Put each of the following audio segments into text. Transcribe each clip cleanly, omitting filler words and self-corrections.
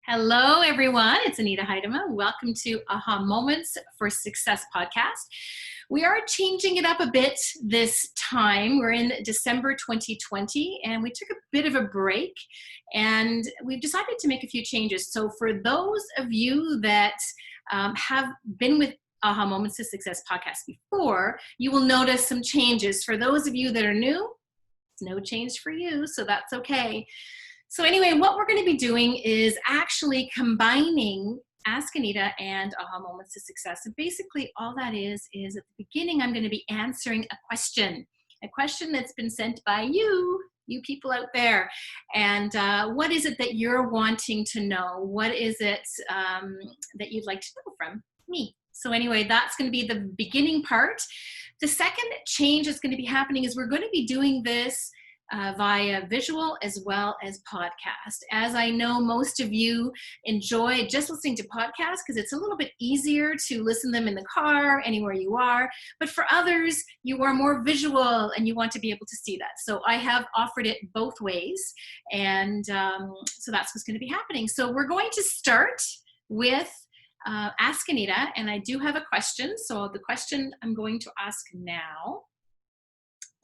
Hello, everyone. It's Anita Heidema. Welcome to Aha Moments for Success podcast. We are changing it up a bit this time. We're in December 2020, and we took a bit of a break, and we've decided to make a few changes. So for those of you that have been with Aha Moments to Success podcast before, you will notice some changes. For those of you that are new, it's no change for you, so that's okay. So anyway, what we're going to be doing is actually combining Ask Anita and Aha Moments to Success. And basically all that is at the beginning, I'm going to be answering a question that's been sent by you people out there. And what is it that you're wanting to know? What is it that you'd like to know from me? So anyway, that's going to be the beginning part. The second change that's going to be happening is we're going to be doing this via visual as well as podcast. As I know, most of you enjoy just listening to podcasts because it's a little bit easier to listen to them in the car, anywhere you are. But for others, you are more visual and you want to be able to see that. So I have offered it both ways. And so that's what's going to be happening. So we're going to start with Ask Anita. And I do have a question. So the question I'm going to ask now,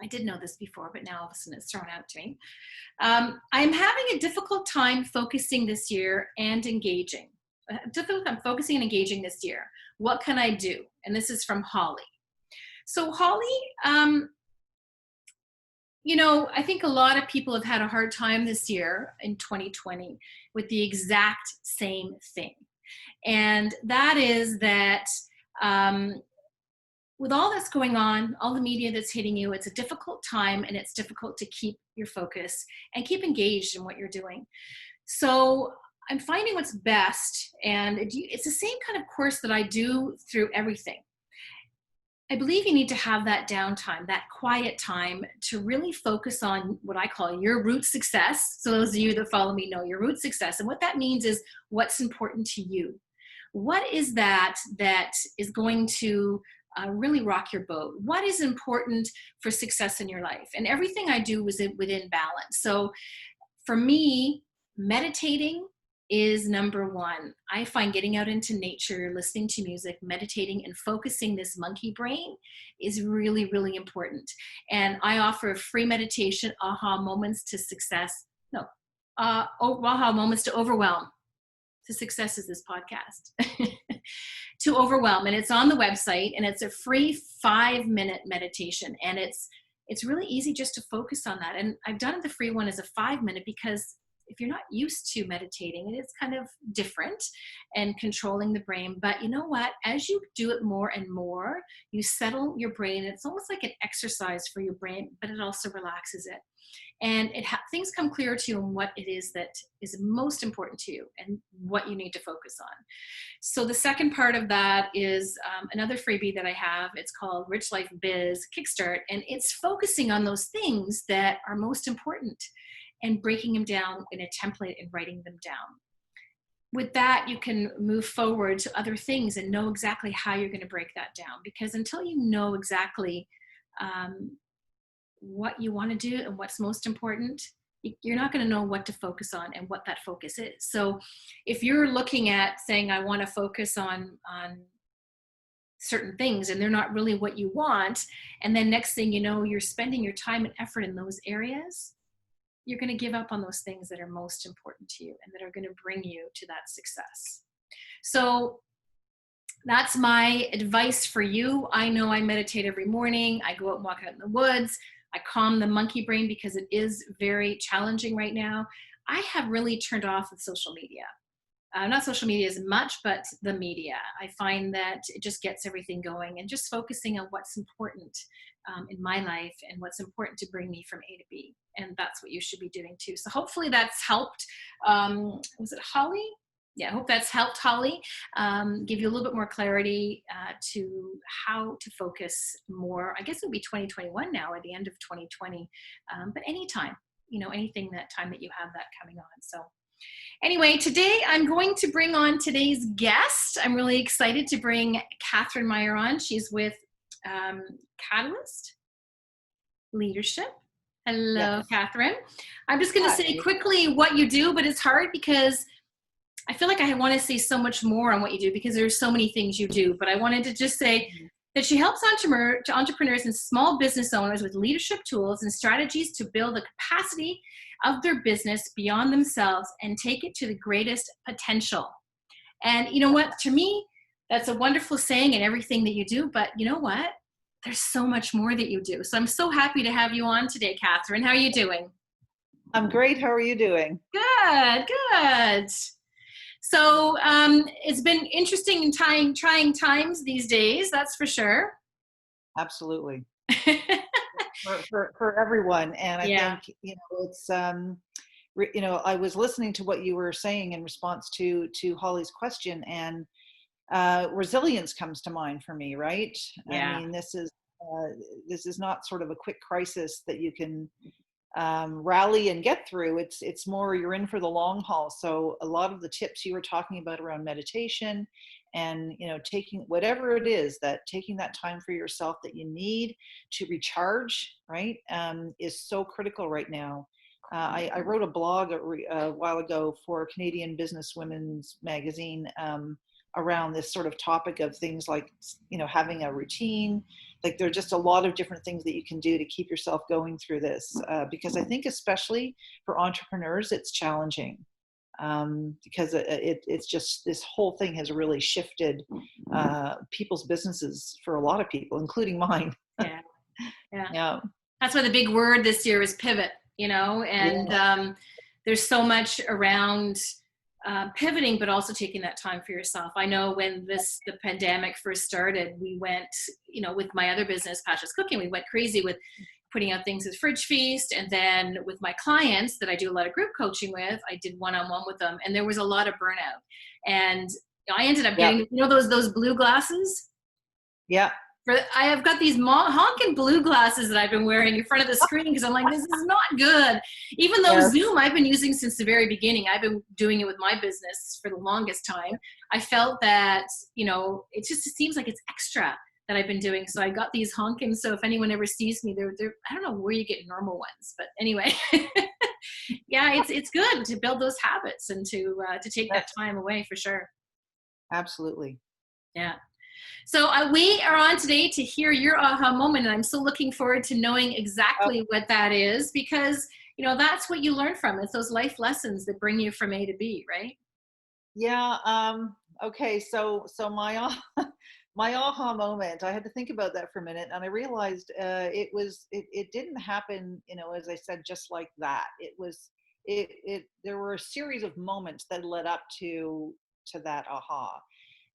I did know this before, but now all of a sudden it's thrown out to me. I'm having a difficult time focusing this year and engaging. I'm focusing and engaging this year. What can I do? And this is from Holly. So Holly, I think a lot of people have had a hard time this year in 2020 with the exact same thing. And that is that with all that's going on, all the media that's hitting you, it's a difficult time and it's difficult to keep your focus and keep engaged in what you're doing. So I'm finding what's best, and it's the same kind of course that I do through everything. I believe you need to have that downtime, that quiet time to really focus on what I call your root success. So those of you that follow me know your root success. And what that means is what's important to you. What is that is going to really rock your boat? What is important for success in your life? And everything I do is within balance. So for me, meditating is number one. I find getting out into nature, listening to music, meditating, and focusing this monkey brain is really, really important. And I offer a free meditation, Aha Moments to Success. Aha Moments to Overwhelm. To Success is this podcast. To Overwhelm, and it's on the website, and it's a free 5-minute meditation, and it's really easy just to focus on that. And I've done the free one as a 5-minute because if you're not used to meditating, it's kind of different and controlling the brain. But you know what? As you do it more and more, you settle your brain. It's almost like an exercise for your brain, but it also relaxes it. And things come clear to you on what it is that is most important to you and what you need to focus on. So the second part of that is another freebie that I have. It's called Rich Life Biz Kickstart, and it's focusing on those things that are most important and breaking them down in a template and writing them down. With that, you can move forward to other things and know exactly how you're going to break that down. Because until you know exactly what you want to do and what's most important, you're not going to know what to focus on and what that focus is. So if you're looking at saying, I want to focus on certain things and they're not really what you want, and then next thing you know, you're spending your time and effort in those areas, you're going to give up on those things that are most important to you and that are going to bring you to that success. So that's my advice for you. I know I meditate every morning. I go out and walk out in the woods. I calm the monkey brain because it is very challenging right now. I have really turned off of social media. Not social media as much, but the media. I find that it just gets everything going, and just focusing on what's important in my life and what's important to bring me from A to B. And that's what you should be doing too. So hopefully that's helped. Was it Holly? Yeah, I hope that's helped Holly give you a little bit more clarity to how to focus more. I guess it would be 2021 now, at the end of 2020, but anytime, anything that time that you have that coming on. So anyway, today I'm going to bring on today's guest. I'm really excited to bring Catherine Meyer on. She's with Catalyst Leadership. Hello, yes. Catherine. I'm just going to say quickly what you do, but it's hard because I feel like I want to say so much more on what you do because there's so many things you do, but I wanted to just say that she helps entrepreneurs and small business owners with leadership tools and strategies to build the capacity of their business beyond themselves and take it to the greatest potential. And you know what? To me, that's a wonderful saying in everything that you do. But you know what? There's so much more that you do. So I'm so happy to have you on today, Catherine. How are you doing? I'm great. How are you doing? Good, good. So it's been interesting and trying times these days, that's for sure. Absolutely. For everyone. And I Yeah, think, it's, I was listening to what you were saying in response to Holly's question, and resilience comes to mind for me, right? I yeah. mean, this is not sort of a quick crisis that you can rally and get through. It's more you're in for the long haul. So a lot of the tips you were talking about around meditation and taking whatever it is, that taking that time for yourself that you need to recharge, right, is so critical right now. I wrote a blog a while ago for Canadian Business Women's magazine, around this sort of topic of things like having a routine. Like, there are just a lot of different things that you can do to keep yourself going through this, because I think especially for entrepreneurs it's challenging, because it's just, this whole thing has really shifted people's businesses for a lot of people, including mine. Yeah, yeah. Yeah. That's why the big word this year is pivot, and Yes. there's so much around pivoting, but also taking that time for yourself. I know when the pandemic first started, we went, with my other business, Pasha's Cooking, we went crazy with putting out things as Fridge Feast. And then with my clients that I do a lot of group coaching with, I did one-on-one with them, and there was a lot of burnout. And I ended up Yeah. getting, those blue glasses. Yeah. I have got these honking blue glasses that I've been wearing in front of the screen because I'm like, this is not good. Even though Yes. Zoom I've been using since the very beginning, I've been doing it with my business for the longest time. I felt that, it seems like it's extra that I've been doing. So I got these honking. So if anyone ever sees me, they're I don't know where you get normal ones, but anyway, yeah, it's good to build those habits and to take that Yes. time away for sure. Absolutely. Yeah. So we are on today to hear your aha moment, and I'm so looking forward to knowing exactly what that is, because that's what you learn from. It's those life lessons that bring you from A to B, right? Yeah. Okay. So my aha moment, I had to think about that for a minute, and I realized it didn't happen, as I said, just like that. There were a series of moments that led up to that aha.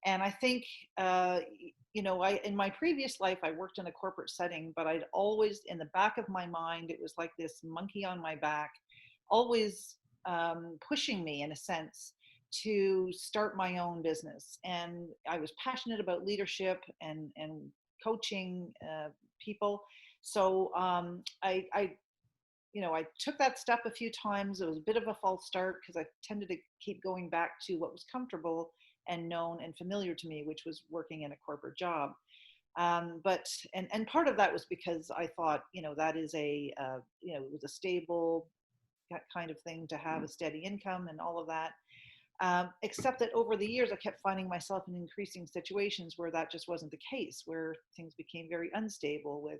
And I think, in my previous life, I worked in a corporate setting, but I'd always, in the back of my mind, it was like this monkey on my back, always pushing me, in a sense, to start my own business. And I was passionate about leadership and coaching people. So I took that step a few times. It was a bit of a false start because I tended to keep going back to what was comfortable and known and familiar to me, which was working in a corporate job. But and part of that was because I thought, that is it was a stable kind of thing to have, a steady income and all of that. Except that over the years, I kept finding myself in increasing situations where that just wasn't the case, where things became very unstable with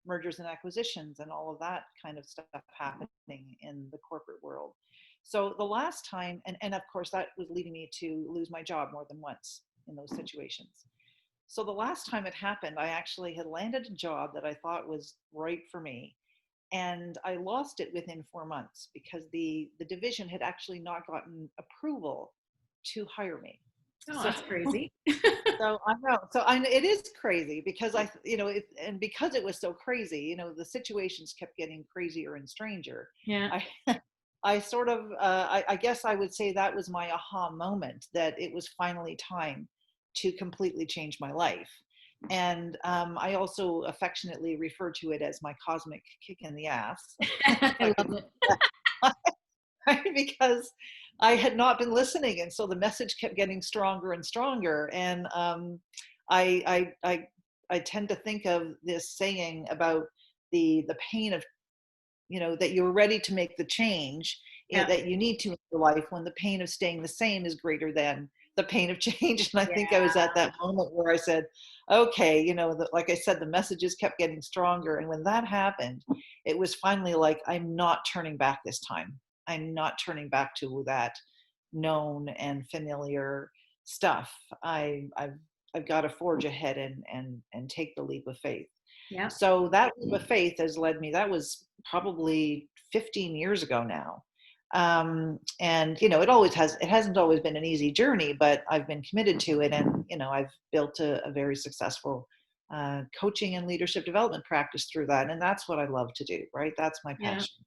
mergers and acquisitions and all of that kind of stuff happening in the corporate world. So the last time, and of course, that was leading me to lose my job more than once in those situations. So the last time it happened, I actually had landed a job that I thought was right for me. And I lost it within 4 months because the division had actually not gotten approval to hire me. Oh, So that's crazy. so I know. It is crazy because and because it was so crazy, the situations kept getting crazier and stranger. Yeah. I, I sort of, I guess I would say that was my aha moment, that it was finally time to completely change my life. And I also affectionately refer to it as my cosmic kick in the ass, if I I could, love it. right? Because I had not been listening, and so the message kept getting stronger and stronger. And I tend to think of this saying about the pain of, that you're ready to make the change, Yeah. that you need to in your life when the pain of staying the same is greater than the pain of change. And I think I was at that moment where I said, okay, like I said, the messages kept getting stronger. And when that happened, it was finally like, I'm not turning back this time. I'm not turning back to that known and familiar stuff. I've got to forge ahead and take the leap of faith. Yeah. So that leap of faith has led me, that was probably 15 years ago now. And it hasn't always been an easy journey, but I've been committed to it. And, I've built a very successul coaching and leadership development practice through that. And that's what I love to do, right? That's my Yeah. passion.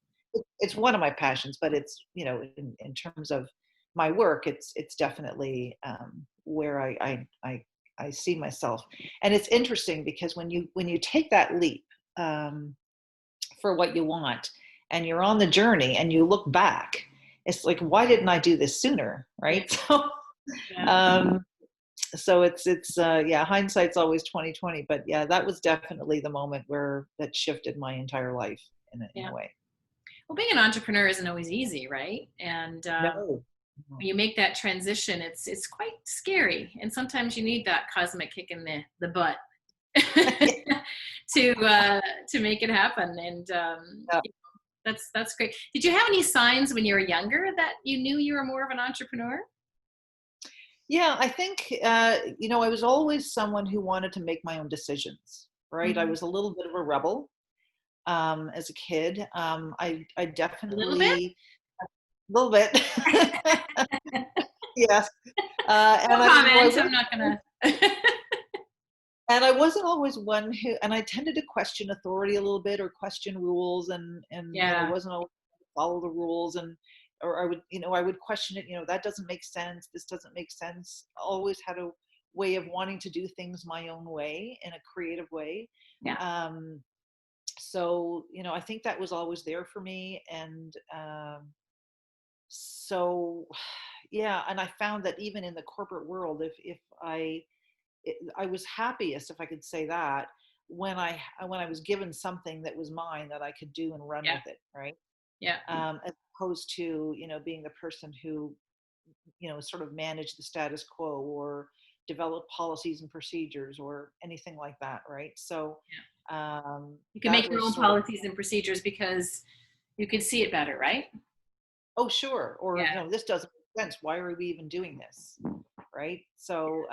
It's one of my passions, but it's, in terms of my work, it's definitely where I see myself. And it's interesting because when you take that leap for what you want, and you're on the journey and you look back, it's like, why didn't I do this sooner? Right. Yeah. So it's hindsight's always 2020, but yeah, that was definitely the moment where that shifted my entire life in a way. Well, being an entrepreneur isn't always easy, right? And No. when you make that transition, it's quite scary, and sometimes you need that cosmic kick in the butt to make it happen. And Yeah. that's great. Did you have any signs when you were younger that you knew you were more of an entrepreneur? Yeah, I think, I was always someone who wanted to make my own decisions, right? I Mhm. was a little bit of a rebel as a kid. I A little bit? definitely, a little bit. Yes. No And I comment. was, I'm not gonna. and I wasn't always one who, and I tended to question authority a little bit, or question rules, and Yeah. wasn't always follow the rules, or I would question it, that doesn't make sense. This doesn't make sense. Always had a way of wanting to do things my own way, in a creative way. Yeah. Um, so, I think that was always there for me. And, so yeah. And I found that even in the corporate world, if I was happiest, if I could say that, when I was given something that was mine, that I could do and run Yeah. with it, right? Yeah. As opposed to, being the person who, sort of managed the status quo, or developed policies and procedures, or anything like that, right? So You can that make your was own sort of, policies and procedures because you can see it better, right? oh sure, or Yeah. this doesn't make sense. Why are we even doing this, right? So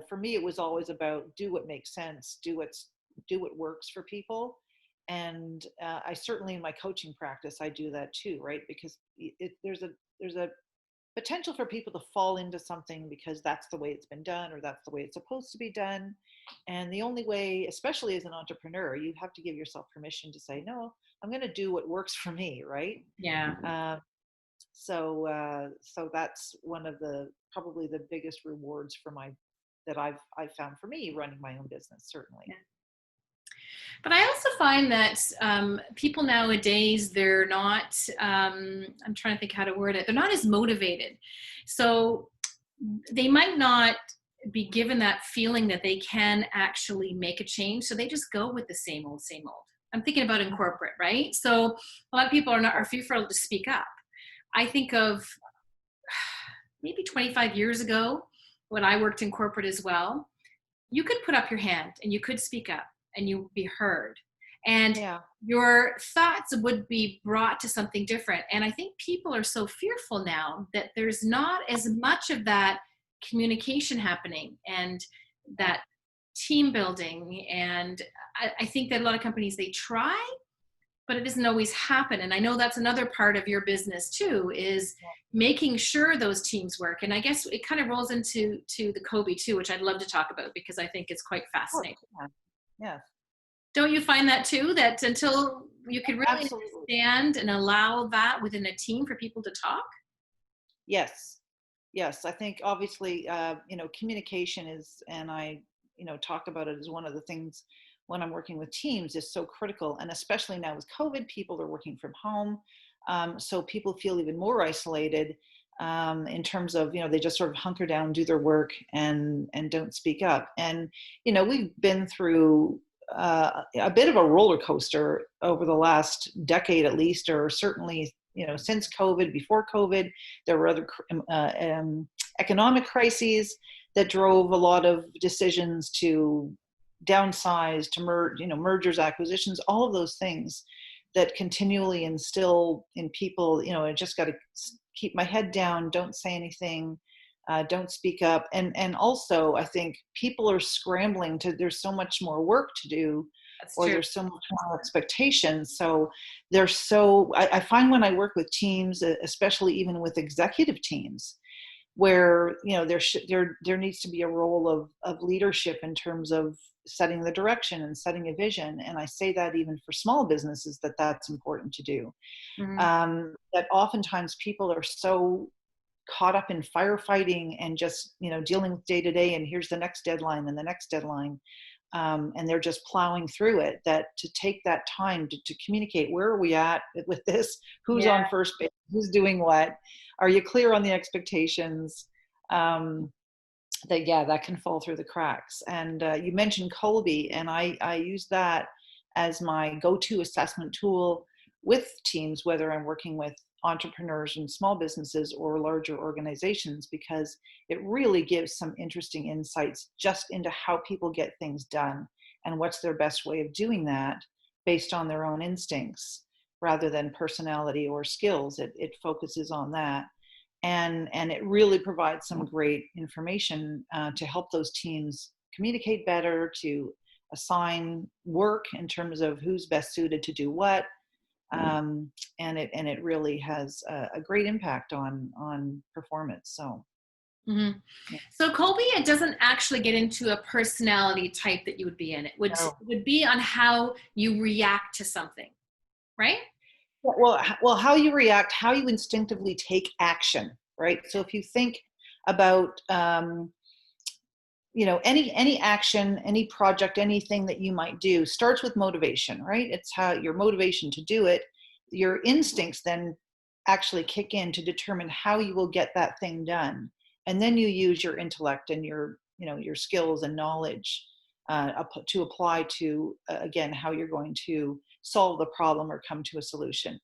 for me, it was always about, do what makes sense, do what works for people. And I certainly, in my coaching practice, I do that too, right? Because there's a potential for people to fall into something because that's the way it's been done, or that's the way it's supposed to be done. And the only way, especially as an entrepreneur, you have to give yourself permission to say, no, I'm going to do what works for me, right? Yeah. So that's one of the, probably the biggest rewards that I've found for me, running my own business, certainly. Yeah. But I also find that people nowadays, they're not, I'm trying to think how to word it, they're not as motivated. So they might not be given that feeling that they can actually make a change. So they just go with the same old, same old. I'm thinking about in corporate, right? So a lot of people are fearful to speak up. I think of maybe 25 years ago when I worked in corporate as well. You could put up your hand and you could speak up and you would be heard. And Yeah. your thoughts would be brought to something different. And I think people are so fearful now that there's not as much of that communication happening, and that team building. And I think that a lot of companies, they try, but it doesn't always happen. And I know that's another part of your business too, is making sure those teams work. And I guess it kind of rolls into the Kobe too, which I'd love to talk about because I think it's quite fascinating. Yeah. Yes. Don't you find that too, that until you could really Absolutely. understand and allow that within a team for people to talk? Yes. Yes. I think obviously, communication is, and I, talk about it as one of the things when I'm working with teams, is so critical. And especially now with COVID, people are working from home. So people feel even more isolated in terms of, they just sort of hunker down, do their work, and don't speak up. And, we've been through a bit of a roller coaster over the last decade, at least, or certainly since COVID, before COVID, there were other economic crises that drove a lot of decisions to downsize, to mergers, acquisitions, all of those things that continually instill in people, I just got to keep my head down, don't say anything, don't speak up. And also, I think people are scrambling there's so much more work to do, That's or true. there's so much more expectations. So I find when I work with teams, especially even with executive teams, where there needs to be a role of leadership in terms of setting the direction and setting a vision. And I say that even for small businesses, that's important to do. Mhm. That oftentimes people are so caught up in firefighting and just dealing with day to day, and here's the next deadline and the next deadline, and they're just plowing through it, that to take that time to communicate, where are we at with this, who's Yeah. on first base, who's doing what, are you clear on the expectations, that can fall through the cracks. And you mentioned Colby, and I use that as my go-to assessment tool with teams, whether I'm working with entrepreneurs and small businesses or larger organizations, because it really gives some interesting insights just into how people get things done and what's their best way of doing that based on their own instincts rather than personality or skills. It focuses on that. And it really provides some great information to help those teams communicate better, to assign work in terms of who's best suited to do what, and it really has a great impact on performance. So, Mhm. yeah. So Colby, it doesn't actually get into a personality type that you would be in. No. It would be on how you react to something, right? Well, how you react, how you instinctively take action, right? So if you think about any action, any project, anything that you might do starts with motivation, right? It's how your motivation to do it, your instincts then actually kick in to determine how you will get that thing done. And then you use your intellect and your skills and knowledge to apply to, again, how you're going to solve the problem or come to a solution.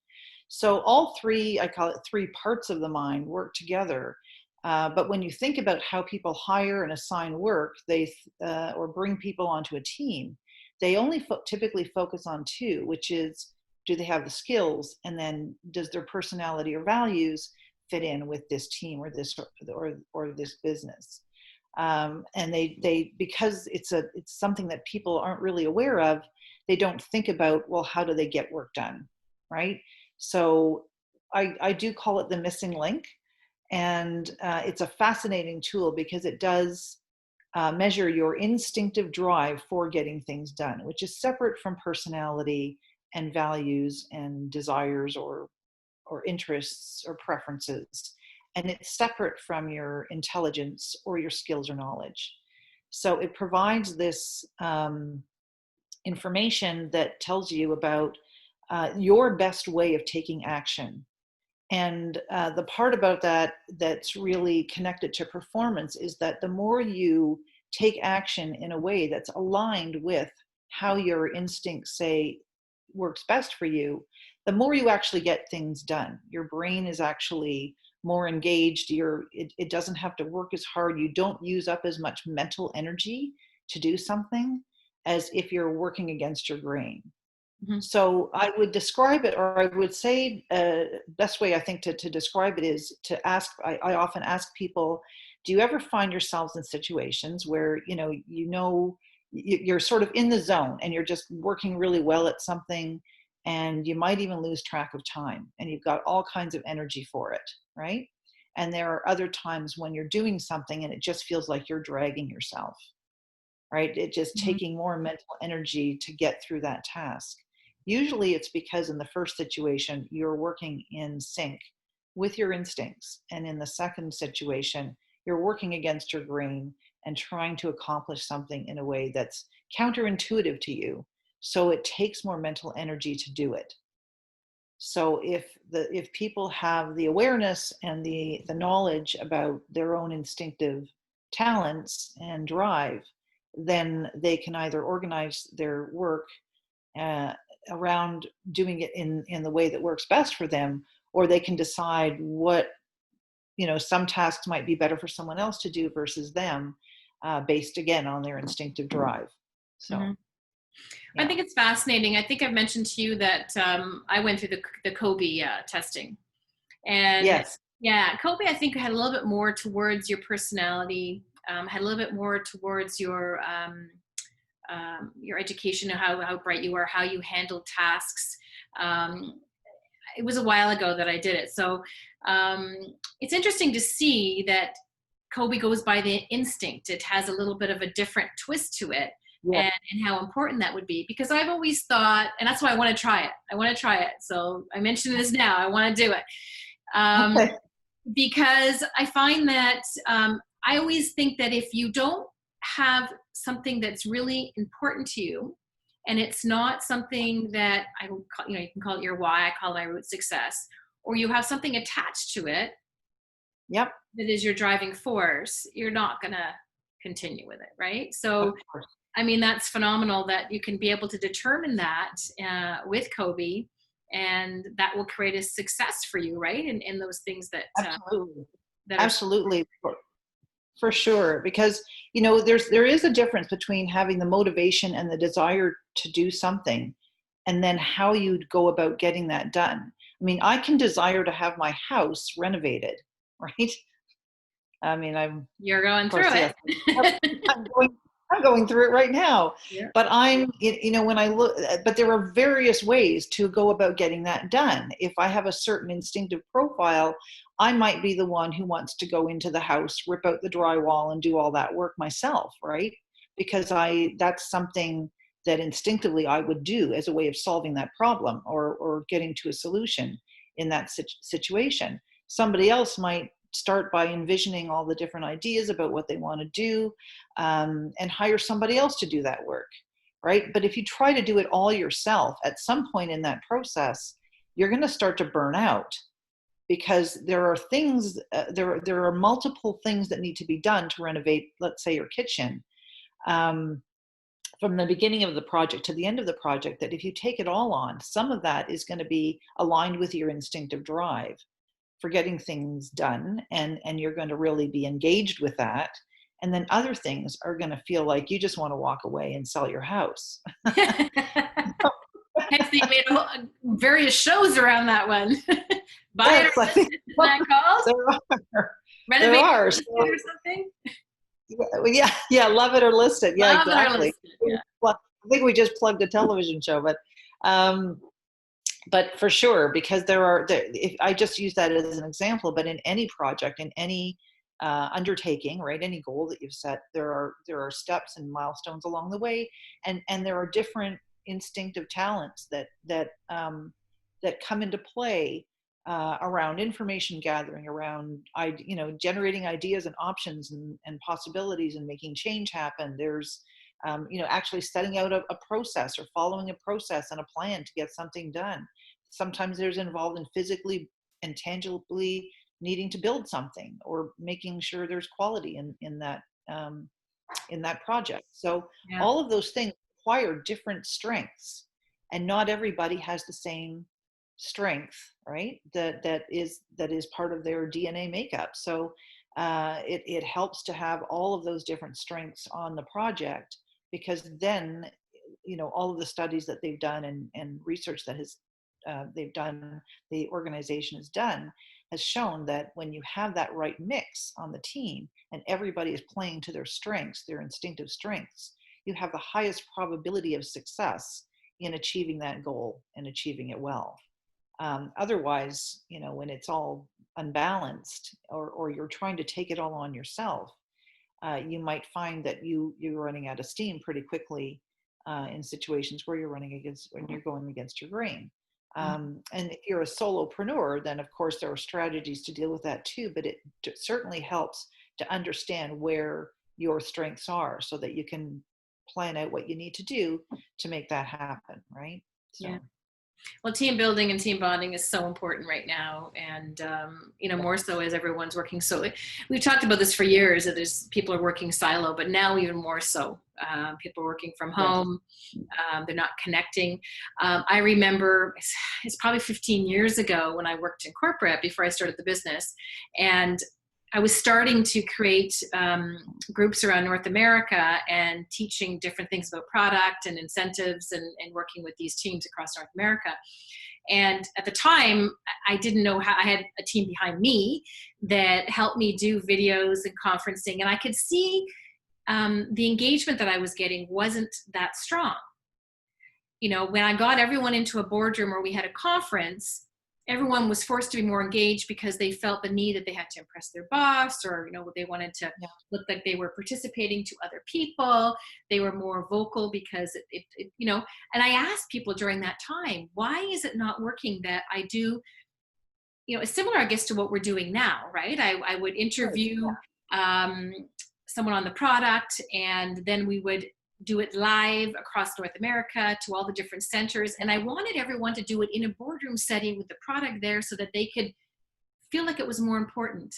So all three, I call it three parts of the mind, work together. But when you think about how people hire and assign work, or bring people onto a team, they only typically focus on two, which is, do they have the skills, and then does their personality or values fit in with this team or this business? And they because it's something that people aren't really aware of, they don't think about, well, how do they get work done, right? So I do call it the missing link. And it's a fascinating tool because it does measure your instinctive drive for getting things done, which is separate from personality and values and desires or interests or preferences. And it's separate from your intelligence or your skills or knowledge. So it provides this information that tells you about your best way of taking action. And the part about that that's really connected to performance is that the more you take action in a way that's aligned with how your instincts say works best for you, the more you actually get things done. Your brain is actually more engaged. It doesn't have to work as hard. You don't use up as much mental energy to do something as if you're working against your brain. Mhm. So I would describe it, or I would say, best way I think to describe it is to ask. I often ask people, do you ever find yourselves in situations where you're sort of in the zone and you're just working really well at something, and you might even lose track of time, and you've got all kinds of energy for it, right? And there are other times when you're doing something and it just feels like you're dragging yourself, right? It just Mhm. taking more mental energy to get through that task. Usually it's because in the first situation, you're working in sync with your instincts. And in the second situation, you're working against your brain and trying to accomplish something in a way that's counterintuitive to you. So it takes more mental energy to do it. So if people have the awareness and the knowledge about their own instinctive talents and drive, then they can either organize their work uh, around doing it in the way that works best for them, or they can decide what, some tasks might be better for someone else to do versus them, based again on their instinctive drive. So, Mhm. I yeah. think it's fascinating. I think I've mentioned to you that I went through the Kobe testing. And Yes. yeah, Kobe, I think, had a little bit more towards your personality, had a little bit more towards your education, how bright you are, how you handle tasks. Um, it was a while ago that I did it. So um, it's interesting to see that Kobe goes by the instinct. It has a little bit of a different twist to it, Yeah. and how important that would be. Because I've always thought, and that's why I want to try it. I want to try it. So I mentioned this now. I want to do it. Um, Okay. because I find that I always think that if you don't have something that's really important to you, and it's not something that I would call, you can call it your why, I call it my root success, or you have something attached to it Yep. that is your driving force, you're not going to continue with it, right? Of So, course. I mean, that's phenomenal that you can be able to determine that with Kobe, and that will create a success for you, right? In those things Absolutely. that are. Absolutely. For sure, because there is a difference between having the motivation and the desire to do something, and then how you'd go about getting that done. I mean, I can desire to have my house renovated, right? I mean, I'm, of You're going course, through yes, it. I'm going, I'm going through it right now. Yeah. But when I look, but there are various ways to go about getting that done. If I have a certain instinctive profile, I might be the one who wants to go into the house, rip out the drywall, and do all that work myself, right? Because that's something that instinctively I would do as a way of solving that problem, or getting to a solution in that situation. Somebody else might start by envisioning all the different ideas about what they want to do, and hire somebody else to do that work, right? But if you try to do it all yourself, at some point in that process, you're going to start to burn out, because there are things, there are multiple things that need to be done to renovate, let's say, your kitchen. Um, from the beginning of the project to the end of the project, that if you take it all on, some of that is going to be aligned with your instinctive drive for getting things done, and you're going to really be engaged with that. And then other things are going to feel like you just want to walk away and sell your house. Hence, they made various shows around that one. Buy it or Yes, I list think it, isn't that called? there are. There Renovate are. or So, list it or something? yeah, love it or list it. Yeah, Love it or exactly. list it, yeah. Well, I think we just plugged a television show, um, but for sure, because if I just use that as an example, but in any project, in any undertaking, right, any goal that you've set, there are steps and milestones along the way, and there are different instinctive talents that come into play, around information gathering, around generating ideas and options, and possibilities, and making change happen. There's actually setting out a process, or following a process and a plan to get something done. Sometimes there's involved in physically and tangibly needing to build something, or making sure there's quality um, in that project. So Yeah. all of those things require different strengths, and not everybody has the same strength, right? That is part of their DNA makeup. So it helps to have all of those different strengths on the project, because then all of the studies that they've done, and research that they've done, the organization has done, has shown that when you have that right mix on the team, and everybody is playing to their strengths, their instinctive strengths, you have the highest probability of success in achieving that goal and achieving it well. Otherwise, when it's all unbalanced, or you're trying to take it all on yourself, you might find that you're running out of steam pretty quickly, in situations where when you're going against your grain. And if you're a solopreneur, then of course there are strategies to deal with that too, but it certainly helps to understand where your strengths are, so that you can plan out what you need to do to make that happen, right? Yeah. So Well, team building and team bonding is so important right now, and more so as everyone's working. So we've talked about this for years. That there's people are working silo, but now even more so. People are working from Yes. home. They're not connecting. I remember it's probably 15 years ago when I worked in corporate before I started the business, and I was starting to create groups around North America and teaching different things about product and incentives and working with these teams across North America. And at the time, I didn't know how. I had a team behind me that helped me do videos and conferencing, and I could see the engagement that I was getting wasn't that strong. When I got everyone into a boardroom or we had a conference, everyone was forced to be more engaged because they felt the need that they had to impress their boss, or they wanted to Yeah. look like they were participating to other people. They were more vocal because and I asked people during that time, why is it not working that I do, it's similar, I guess, to what we're doing now, right? I would Sure. interview um, someone on the product, and then we would do it live across North America to all the different centers. And I wanted everyone to do it in a boardroom setting with the product there so that they could feel like it was more important.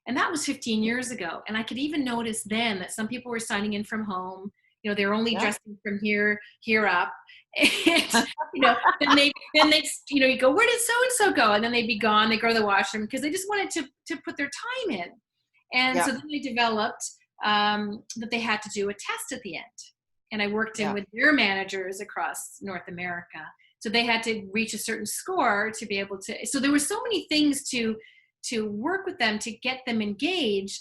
And that was 15 years ago. And I could even notice then that some people were signing in from home. They're only Yeah. dressing from here up. And, then they, you go, where did so-and-so go? And then they'd be gone. They go to the washroom because they just wanted to put their time in. And Yeah. so then they developed that they had to do a test at the end. And I worked in with their managers across North America. So they had to reach a certain score to be able to, so there were so many things to work with them to get them engaged.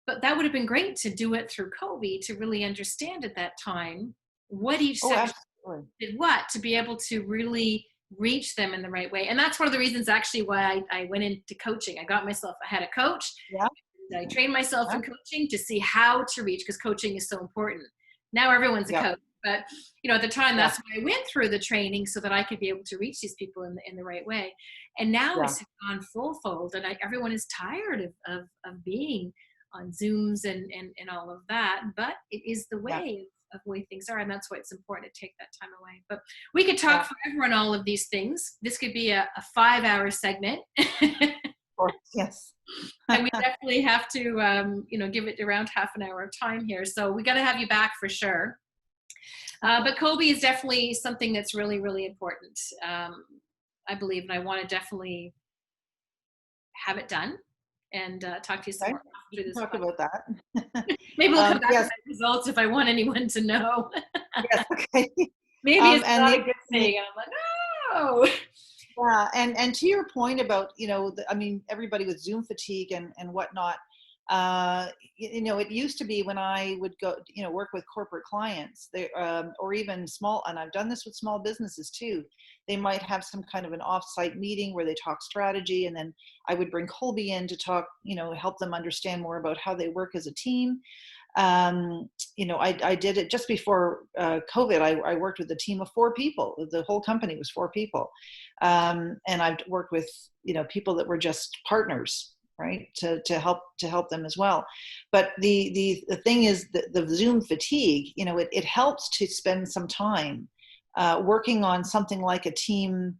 But that would have been great to do it through COVID, to really understand at that time what each Oh, section absolutely. did what, to be able to really reach them in the right way. And that's one of the reasons actually why I went into coaching. I had a coach. Yeah. I trained myself Yeah. in coaching to see how to reach, because coaching is so important. Now everyone's a Yeah. coach, but at the time, Yeah. that's why I went through the training, so that I could be able to reach these people in the right way. And now Yeah. it's gone full fold, and everyone is tired of being on Zooms and all of that. But it is the Yeah. way of way things are, and that's why it's important to take that time away. But we could talk forever on all of these things. This could be a 5-hour segment. Or, yes. And we definitely have to, give it around half an hour of time here. So we got to have you back for sure. But Kobe is definitely something that's really, really important, I believe, and I want to definitely have it done and talk to you some Okay. more We after can this talk podcast. about that. Maybe we'll come back Yes. with my results if I want anyone to know. Yes. Okay. Maybe it's And not a good thing. And I'm like, no. Yeah, and to your point about, everybody with Zoom fatigue and whatnot, it used to be when I would go, work with corporate clients, they, or even small, and I've done this with small businesses too. They might have some kind of an off-site meeting where they talk strategy, and then I would bring Colby in to talk, help them understand more about how they work as a team. I did it just before COVID. I worked with a team of 4 people. The whole company was 4 people. And I've worked with, people that were just partners, right, to help them as well. But the thing is the Zoom fatigue, it helps to spend some time working on something like a team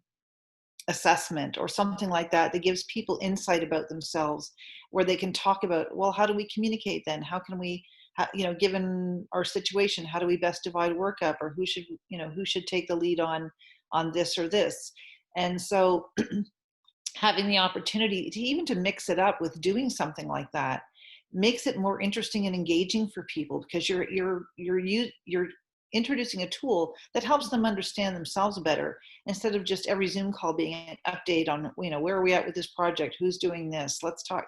assessment or something like that gives people insight about themselves, where they can talk about, well, how do we communicate then? How can we, given our situation, how do we best divide work up, or who should take the lead on this or this? And so having the opportunity to even to mix it up with doing something like that makes it more interesting and engaging for people, because you're introducing a tool that helps them understand themselves better, instead of just every Zoom call being an update on, where are we at with this project, who's doing this, let's talk,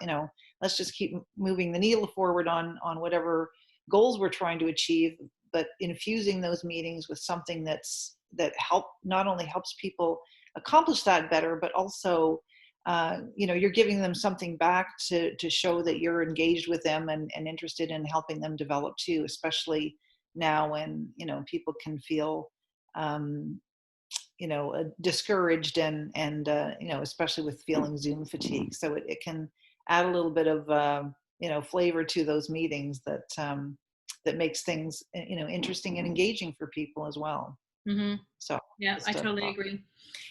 let's just keep moving the needle forward on whatever goals we're trying to achieve. But infusing those meetings with something that not only helps people accomplish that better, but also you're giving them something back to show that you're engaged with them and interested in helping them develop too, especially now when people can feel discouraged and especially with feeling Zoom fatigue. So it can add a little bit of flavor to those meetings that makes things interesting and engaging for people as well. Hmm. So Yeah, I just a totally thought. agree.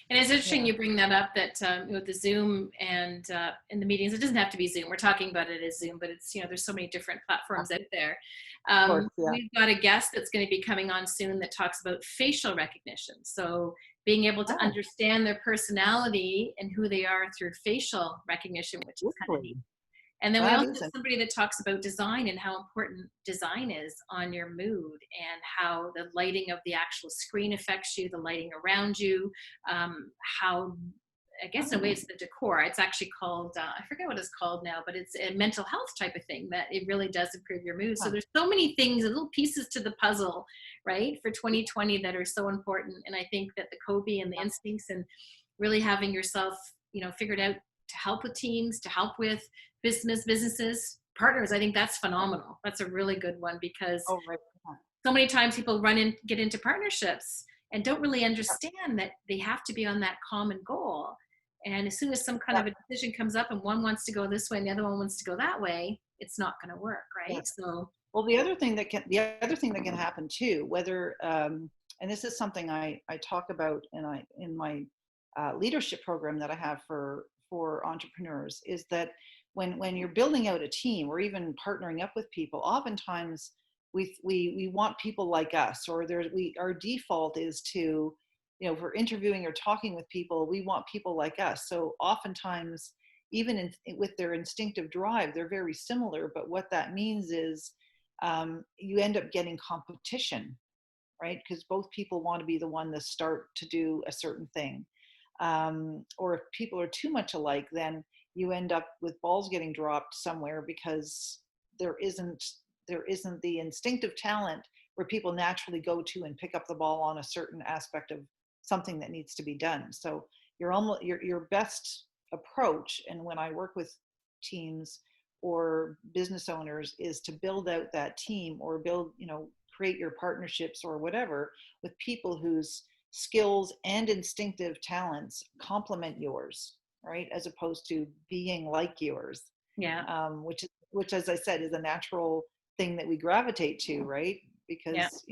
And it's interesting Yeah, you bring that up that with the Zoom and in the meetings, it doesn't have to be Zoom. We're talking about it as Zoom, but it's, there's so many different of platforms out there. course, yeah. We've got a guest that's going to be coming on soon that talks about facial recognition. So being able to Oh, understand their personality and who they are through facial recognition, which is kind of neat. really? And then we That also is have somebody that talks about design and how important design is on your mood and how the lighting of the actual screen affects you, the lighting around you, how, I guess in a way it's the decor. It's actually called, I forget what it's called now, but it's a mental health type of thing that it really does improve your mood. So huh. there's so many things, little pieces to the puzzle, right, for 2020 that are so important. And I think that the Kobe and the instincts and really having yourself, figured out to help with teams, to help with businesses, partners, I think that's phenomenal. That's a really good one because Oh, right. so many times people get into partnerships and don't really understand that they have to be on that common goal. And as soon as some kind Yeah, of a decision comes up and one wants to go this way and the other one wants to go that way, it's not going to work, yeah. right? So, Well, the other thing that can happen too, whether and this is something I talk about in my leadership program that I have for entrepreneurs, is that when you're building out a team or even partnering up with people, oftentimes we want people like us, or our default is to, if we're interviewing or talking with people, we want people like us. So oftentimes, even with their instinctive drive, they're very similar. But what that means is you end up getting competition, right? Because both people want to be the one to start to do a certain thing. Or if people are too much alike, then you end up with balls getting dropped somewhere because there isn't there isn't the instinctive talent where people naturally go to and pick up the ball on a certain aspect of something that needs to be done. So your best approach, and when I work with teams or business owners, is to build out that team, or create your partnerships or whatever with people whose skills and instinctive talents complement yours, right? As opposed to being like yours, yeah, which, as I said, is a natural thing that we gravitate to, right? yeah. Because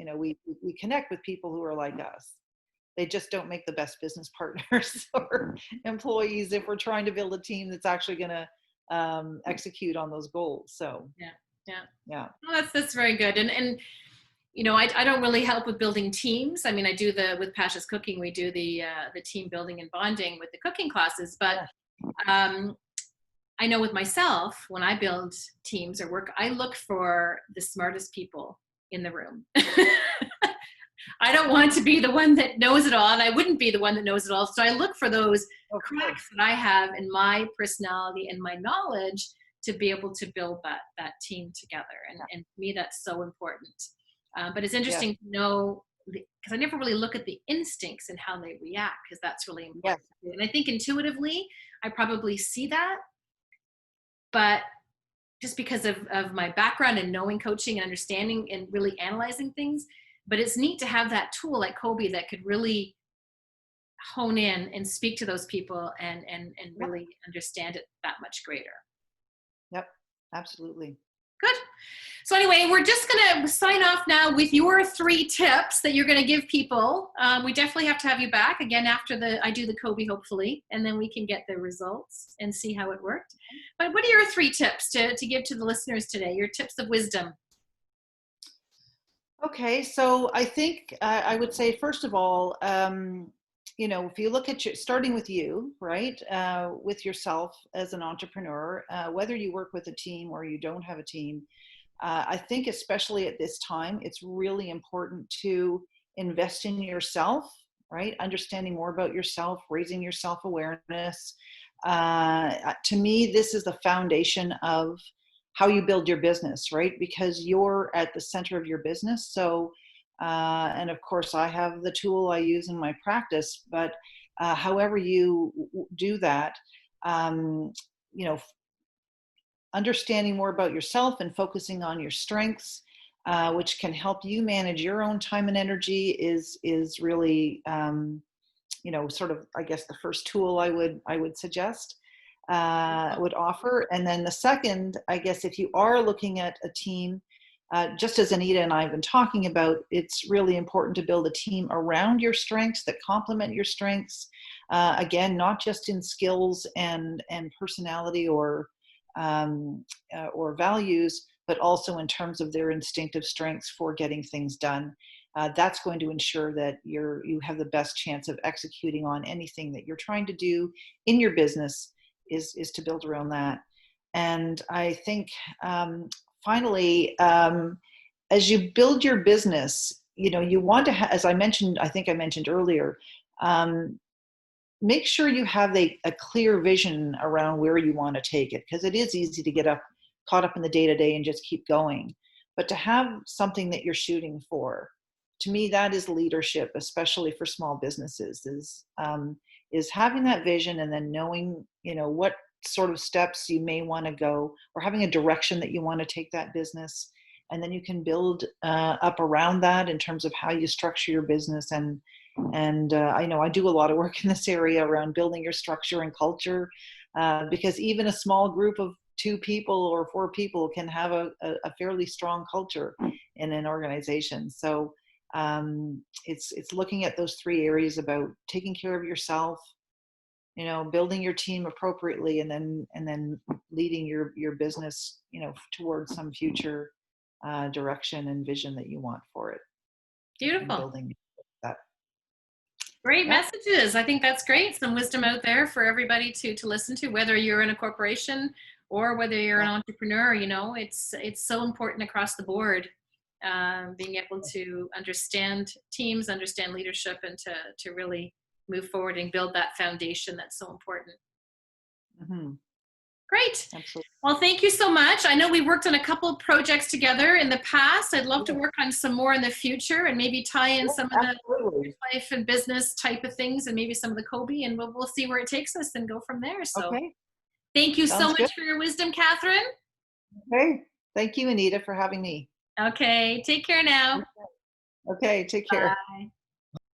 we connect with people who are like us. They just don't make the best business partners or employees if we're trying to build a team that's actually going to execute on those goals. So Yeah, yeah. yeah, Well, that's very good. And I don't really help with building teams. I mean, I do with Pasha's Cooking, we do the team building and bonding with the cooking classes. But yeah, um, I know with myself, when I build teams or work, I look for the smartest people in the room. I don't want to be the one that knows it all, and I wouldn't be the one that knows it all. So I look for those of course, cracks that I have in my personality and my knowledge to be able to build that team together. And to me, that's so important. But it's yeah, interesting to know because I never really look at the instincts and how they react because that's really yes, important. And I think intuitively, I probably see that, but just because of my background and knowing coaching and understanding and really analyzing things. But it's neat to have that tool like Kobe that could really hone in and speak to those people and yep, really understand it that much greater. yep, absolutely. Good. So anyway, we're just going to sign off now with your 3 tips that you're going to give people. We definitely have to have you back again after I do the Kobe, hopefully, and then we can get the results and see how it worked. But what are your 3 tips to give to the listeners today? Your tips of wisdom. Okay, so I think I would say, first of all, if you look at starting with you, right, with yourself as an entrepreneur, whether you work with a team or you don't have a team, I think especially at this time, it's really important to invest in yourself, right? Understanding more about yourself, raising your self-awareness. To me, this is the foundation of how you build your business, right? Because you're at the center of your business. So, and of course, I have the tool I use in my practice, but however you do that, um, you know, understanding more about yourself and focusing on your strengths, which can help you manage your own time and energy, is really sort of, I guess, the first tool I would suggest, would offer. And then the second, I guess, if you are looking at a team, just as Anita and I have been talking about, it's really important to build a team around your strengths that complement your strengths. Again, not just in skills and personality or values, but also in terms of their instinctive strengths for getting things done. That's going to ensure that you have the best chance of executing on anything that you're trying to do in your business is to build around that. And I think finally, as you build your business, you want to, as I mentioned, I think I mentioned earlier, make sure you have a clear vision around where you want to take it, because it is easy to get caught up in the day-to-day and just keep going. But to have something that you're shooting for, to me, that is leadership, especially for small businesses, is having that vision and then knowing, what sort of steps you may want to go, or having a direction that you want to take that business. And then you can build up around that in terms of how you structure your business. And I know I do a lot of work in this area around building your structure and culture, because even a small group of 2 people or 4 people can have a fairly strong culture in an organization. So it's looking at those 3 areas about taking care of yourself, building your team appropriately, and then leading your business, towards some future direction and vision that you want for it. Beautiful. And building that. Great messages. I think that's great. Some wisdom out there for everybody to listen to, whether you're in a corporation or whether you're an entrepreneur. It's so important across the board, being able to understand teams, understand leadership, and to really move forward and build that foundation that's so important. Mm-hmm. Great. Absolutely. Well, thank you so much. I know we worked on a couple of projects together in the past. I'd love to work on some more in the future and maybe tie in some of the life and business type of things and maybe some of the Kobe, and we'll see where it takes us and go from there. So thank you so much for your wisdom, Catherine. Okay. Thank you, Anita, for having me. Okay. Take care now. Okay. Take care. Bye.